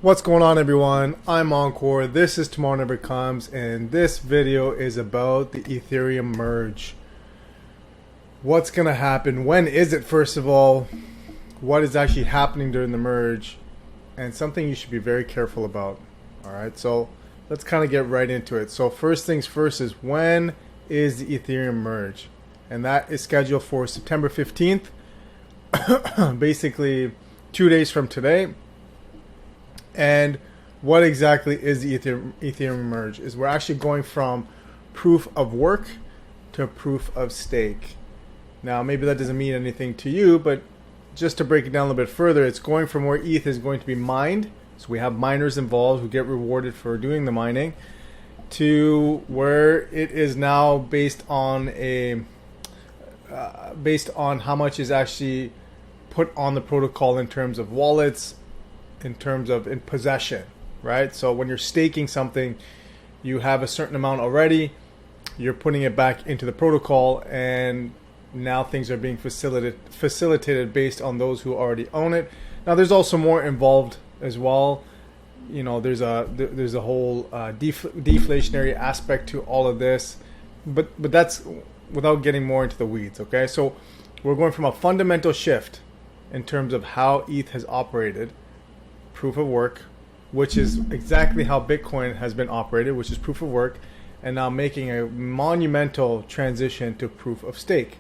What's going on, everyone? I'm Encore. This is Tomorrow Never Comes, and this video is about the Ethereum Merge. What's going to happen? When is it, first of all? What is actually happening during the merge? And something you should be very careful about. Alright, so let's kind of get right into it. So first things first is, when is the Ethereum Merge? And that is scheduled for September 15th. Basically 2 days from today. And what exactly is the Ethereum Merge? Is we're actually going from proof of work to proof of stake. Now, maybe that doesn't mean anything to you, but just to break it down a little bit further, it's going from where ETH is going to be mined, so we have miners involved who get rewarded for doing the mining, to where it is now based on how much is actually put on the protocol in terms of wallets, in terms of in possession, right? So when you're staking something, you have a certain amount already, you're putting it back into the protocol, and now things are being facilitated based on those who already own it. Now there's also more involved as well. You know, there's a whole deflationary aspect to all of this, but that's without getting more into the weeds. Okay, so we're going from a fundamental shift in terms of how ETH has operated, proof of work, which is exactly how Bitcoin has been operated, which is proof of work, and now making a monumental transition to proof of stake.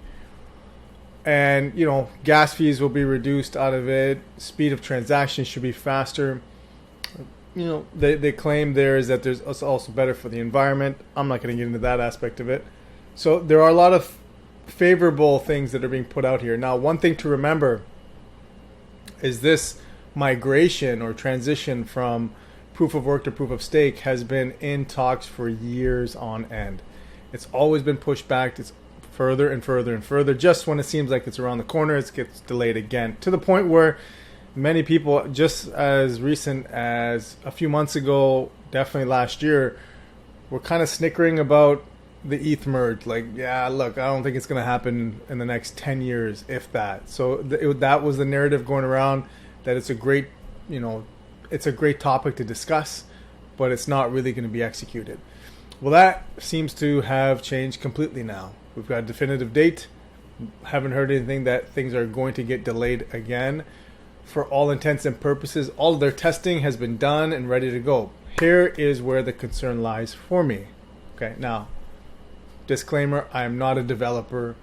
And, you know, gas fees will be reduced out of it. Speed of transaction should be faster. You know, they claim there is that there's also better for the environment. I'm not going to get into that aspect of it. So there are a lot of favorable things that are being put out here. Now, one thing to remember is this migration or transition from proof of work to proof of stake has been in talks for years on end. It's always been pushed back. It's further and further and further. Just when it seems like it's around the corner, it gets delayed again, to the point where many people, just as recent as a few months ago, definitely last year, were kind of snickering about the ETH merge. Like, yeah, look, I don't think it's going to happen in the next 10 years, if that. So that was the narrative going around, that it's a great, you know, it's a great topic to discuss, but it's not really going to be executed. Well, that seems to have changed completely now. We've got a definitive date. Haven't heard anything that things are going to get delayed again. For all intents and purposes, all of their testing has been done and ready to go. Here is where the concern lies for me. Okay, now, disclaimer, I am not a developer.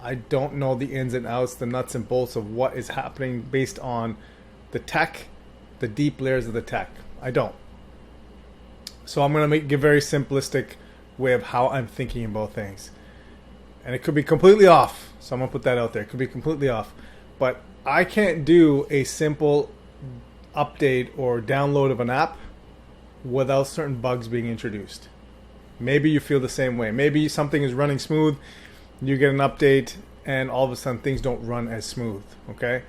I don't know the ins and outs, the nuts and bolts of what is happening based on the tech, the deep layers of the tech. I don't. So I'm going to give a very simplistic way of how I'm thinking about things. And it could be completely off. So I'm going to put that out there. It could be completely off. But I can't do a simple update or download of an app without certain bugs being introduced. Maybe you feel the same way. Maybe something is running smooth, you get an update, and all of a sudden things don't run as smooth. Okay?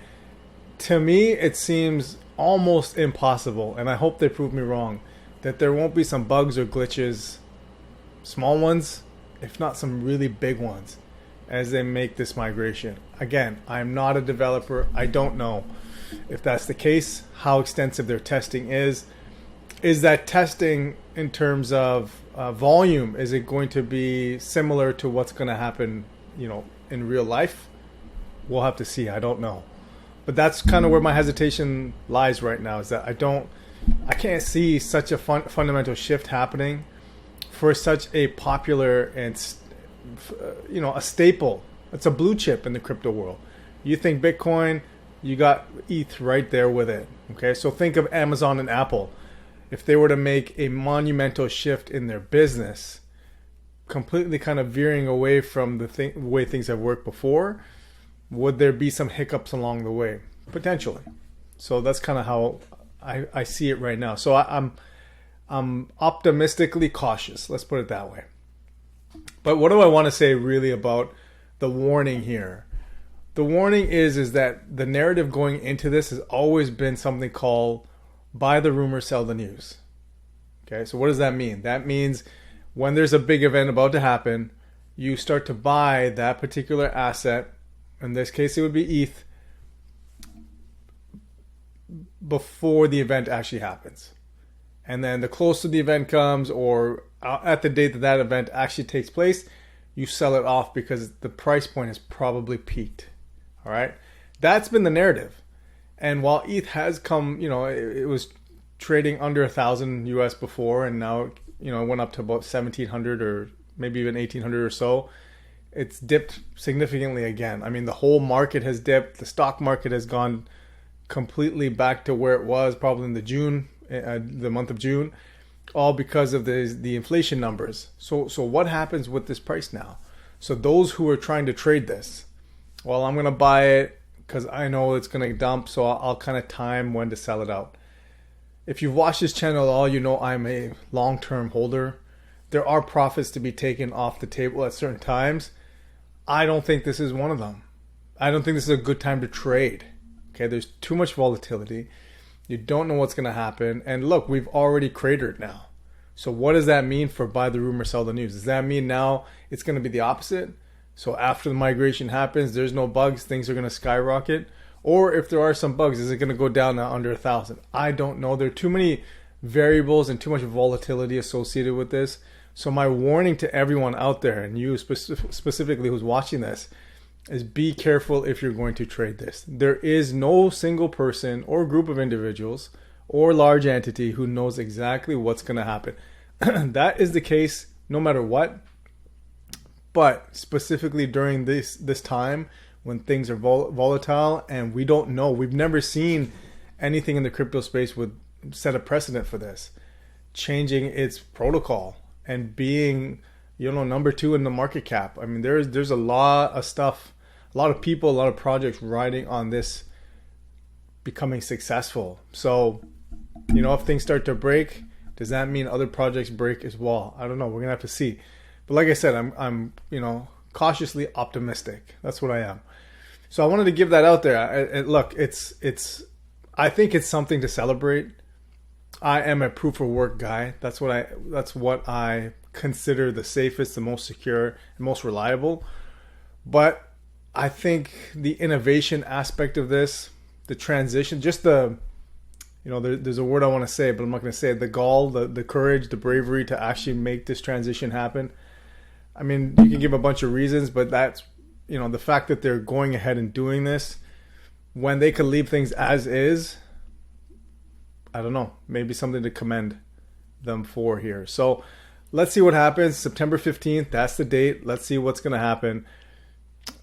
To me, it seems almost impossible, and I hope they prove me wrong, that there won't be some bugs or glitches, small ones, if not some really big ones, as they make this migration. Again, I'm not a developer. I don't know if that's the case, how extensive their testing is. Is that testing in terms of volume, is it going to be similar to what's going to happen, you know, in real life? We'll have to see. I don't know. But that's kind of where my hesitation lies right now, is that I can't see such a fundamental shift happening for such a popular and, you know, a staple. It's a blue chip in the crypto world. You think Bitcoin, you got ETH right there with it. Okay, so think of Amazon and Apple. If they were to make a monumental shift in their business, completely kind of veering away from the way things have worked before, would there be some hiccups along the way? Potentially. So that's kind of how I see it right now. So I'm optimistically cautious. Let's put it that way. But what do I want to say really about the warning here? The warning is that the narrative going into this has always been something called buy the rumor, sell the news. Okay, so what does that mean? That means when there's a big event about to happen, you start to buy that particular asset. In this case, it would be ETH, before the event actually happens. And then the closer the event comes, or at the date that that event actually takes place, you sell it off because the price point has probably peaked. All right. That's been the narrative. And while ETH has come, it was trading under 1,000 US before, and now, it went up to about 1,700 or maybe even 1,800 or so. It's dipped significantly again. I mean, the whole market has dipped. The stock market has gone completely back to where it was probably in the month of June, all because of the inflation numbers. So what happens with this price now? So those who are trying to trade this, well, I'm going to buy it because I know it's going to dump, so I'll kind of time when to sell it out. If you've watched this channel at all, you know I'm a long-term holder. There are profits to be taken off the table at certain times. I don't think this is one of them. I don't think this is a good time to trade. Okay, there's too much volatility. You don't know what's going to happen. And look, we've already cratered now. So what does that mean for buy the rumor, sell the news? Does that mean now it's going to be the opposite? So after the migration happens, there's no bugs, things are going to skyrocket? Or if there are some bugs, is it going to go down now under 1,000? I don't know. There are too many variables and too much volatility associated with this. So my warning to everyone out there, and you specifically who's watching this, is be careful if you're going to trade this. There is no single person or group of individuals or large entity who knows exactly what's going to happen. That is the case no matter what. But specifically during this time when things are volatile and we don't know, we've never seen anything in the crypto space would set a precedent for this, changing its protocol and being, number 2 in the market cap. I mean, there's a lot of stuff, a lot of people, a lot of projects riding on this becoming successful. So, if things start to break, does that mean other projects break as well? I don't know. We're gonna have to see. But like I said, I'm cautiously optimistic. That's what I am. So I wanted to give that out there. Look, I think it's something to celebrate. I am a proof of work guy. That's what I consider the safest, the most secure, and most reliable. But I think the innovation aspect of this, the transition, just there's a word I want to say, but I'm not going to say it. The gall, the courage, the bravery to actually make this transition happen. I mean, you can give a bunch of reasons, but that's, the fact that they're going ahead and doing this when they could leave things as is, I don't know, maybe something to commend them for here. So let's see what happens. September 15th, that's the date. Let's see what's going to happen.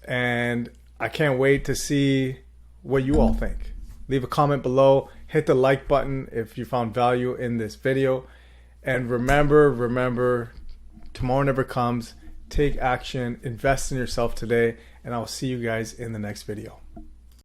And I can't wait to see what you all think. Leave a comment below. Hit the like button if you found value in this video. And remember, tomorrow never comes. Take action. Invest in yourself today. And I'll see you guys in the next video.